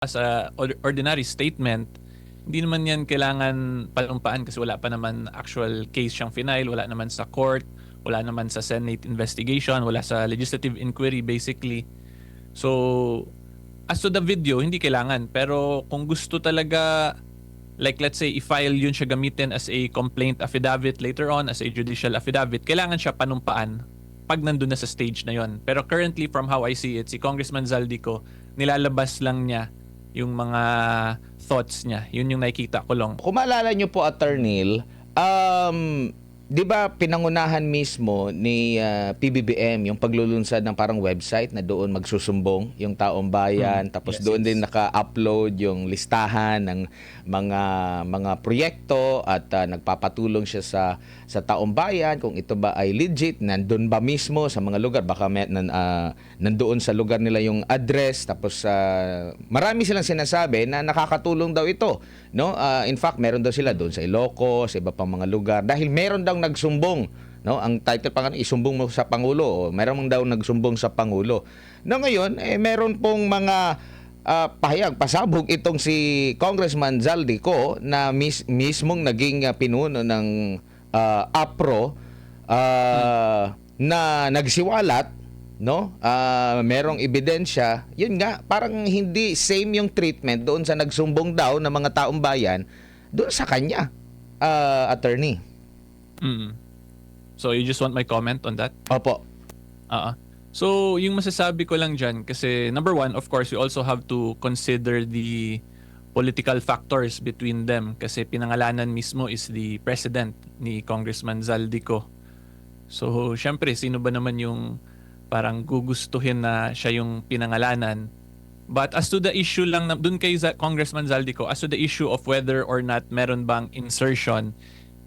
as a ordinary statement, hindi naman yan kailangan panumpaan kasi wala pa naman actual case siyang final, wala naman sa court, wala naman sa Senate investigation, wala sa legislative inquiry basically. So, as to the video, hindi kailangan. Pero kung gusto talaga, like let's say, i-file yun siya gamitin as a complaint affidavit later on, as a judicial affidavit, kailangan siya panumpaan pag nandun na sa stage na yon. Pero currently, from how I see it, si Congressman Zaldy Co, nilalabas lang niya yung mga thoughts niya. Yun yung nakikita ko lang. Kung maalala nyo po, Attorney, di ba pinangunahan mismo ni PBBM yung paglulunsad ng parang website na doon magsusumbong yung taong bayan, tapos Yes, doon yes. din naka-upload yung listahan ng mga proyekto at nagpapatulong siya sa taong bayan kung ito ba ay legit, nandun ba mismo sa mga lugar, baka nandoon sa lugar nila yung address, tapos marami silang sinasabi na nakakatulong daw ito, no? In fact, meron daw sila doon sa Ilocos, sa iba pang mga lugar, dahil meron daw nagsumbong, no? Ang title pa nga, isumbong mo sa Pangulo, o meron daw nagsumbong sa Pangulo. No, ngayon meron pong mga pahayag, pasabog itong si Congressman Zaldy Co na mismong naging pinuno ng APRO na nagsiwalat, no? Merong ebidensya. Yun nga, parang hindi same yung treatment doon sa nagsumbong daw ng mga taong bayan doon sa kanya, attorney. So, you just want my comment on that? Opo. So, yung masasabi ko lang dyan, kasi number one, of course, we also have to consider the political factors between them kasi pinangalanan mismo is the president ni Congressman Zaldy Co. So, syempre, sino ba naman yung parang gugustuhin na siya yung pinangalanan? But as to the issue lang, dun kay Congressman Zaldy Co, as to the issue of whether or not meron bang insertion,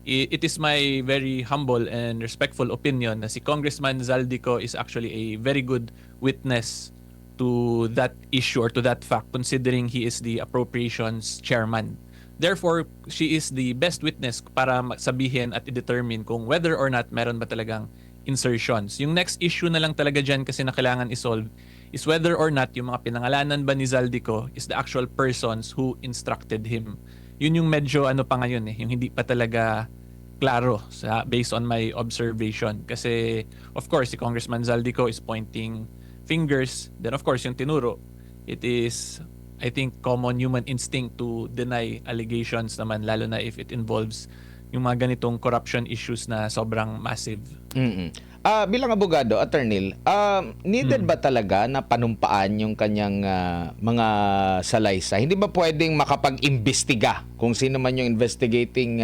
it is my very humble and respectful opinion na si Congressman Zaldy Co is actually a very good witness to that issue or to that fact considering he is the appropriations chairman. Therefore, she is the best witness para sabihin at i-determine kung whether or not meron ba talagang insertions. Yung next issue na lang talaga dyan kasi na kailangan isolve is whether or not yung mga pinangalanan ba ni Zaldy Co is the actual persons who instructed him. Yun yung medyo ano pa ngayon yung hindi pa talaga klaro based on my observation. Kasi of course si Congressman Zaldy Co is pointing fingers, then of course yung tinuro, it is I think common human instinct to deny allegations naman, lalo na if it involves yung mga ganitong corruption issues na sobrang massive. Bilang abogado, attorney, needed ba talaga na panumpaan yung kanyang mga salaysay? Hindi ba pwedeng makapag-imbestiga kung sino man yung investigating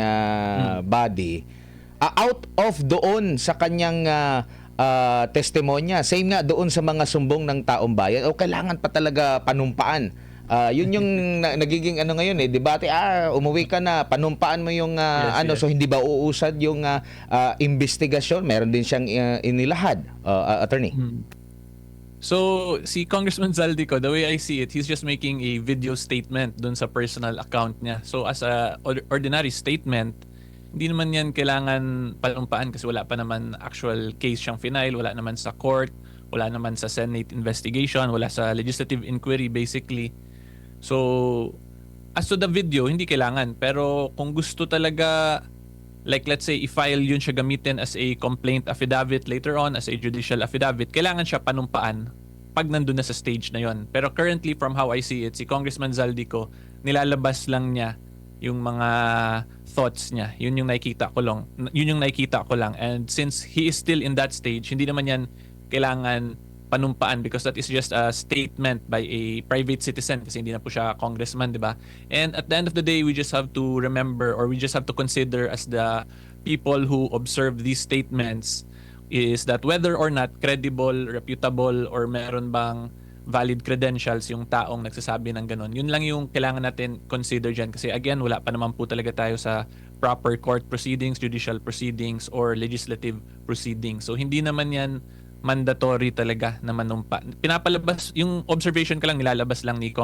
body out of doon sa kanyang testimonya? Same nga doon sa mga sumbong ng taong bayan, o kailangan pa talaga panumpaan? Yun yung nagiging ano ngayon debate, umuwi ka na, panumpaan mo yung Yes. so hindi ba uusad yung imbestigasyon? Meron din siyang inilahad, attorney. So, si Congressman Zaldy Co, the way I see it, he's just making a video statement dun sa personal account niya. So, as a ordinary statement, hindi naman yan kailangan panumpaan kasi wala pa naman actual case siyang final, wala naman sa court, wala naman sa Senate investigation, wala sa legislative inquiry basically. So, as to the video, hindi kailangan. Pero kung gusto talaga, like let's say, i-file yun siya gamitin as a complaint affidavit later on, as a judicial affidavit, kailangan siya panumpaan pag nandun na sa stage na yon. Pero currently, from how I see it, si Congressman Zaldy Co, nilalabas lang niya yung mga thoughts niya. Yun yung nakikita ko lang. And since he is still in that stage, hindi naman yan kailangan panumpaan because that is just a statement by a private citizen kasi hindi na po siya congressman, di ba? And at the end of the day, we just have to remember, or we just have to consider as the people who observe these statements is that whether or not credible, reputable, or meron bang valid credentials yung taong nagsasabi ng ganun. Yun lang yung kailangan natin consider dyan kasi again, wala pa naman po talaga tayo sa proper court proceedings, judicial proceedings, or legislative proceedings. So hindi naman yan mandatory talaga na manumpa. Pinapalabas, yung observation ka lang, nilalabas lang ni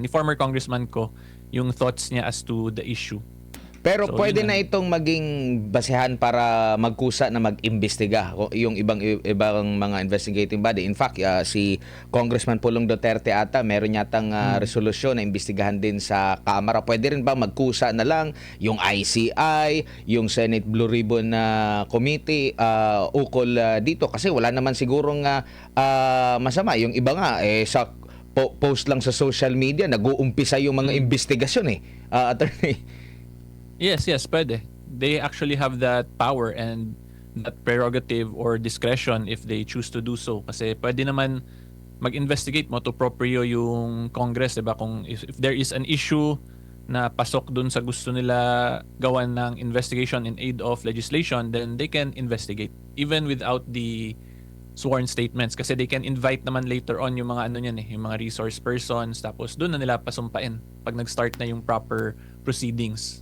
former Congressman Co, yung thoughts niya as to the issue. Pero So, pwede yun na lang. itong maging basehan para magkusa na mag-imbestiga yung ibang mga investigating body. In fact, si Congressman Pulong Duterte ata meron yatang resolusyon na imbestigahan din sa Kamara. Pwede rin ba magkusa na lang yung ICI, yung Senate Blue Ribbon na committee ukol dito kasi wala naman sigurong masama. Yung iba nga sa post lang sa social media nag-uumpisa yung mga investigasyon attorney. Yes, yes, pwede. They actually have that power and that prerogative or discretion if they choose to do so. Kasi pwede naman mag-investigate mo to proprio yung Congress, diba? Kung if there is an issue na pasok dun sa gusto nila gawan ng investigation in aid of legislation, then they can investigate even without the sworn statements kasi they can invite naman later on yung mga ano niyan yung mga resource persons tapos doon na nila pasumpain pag nag-start na yung proper proceedings.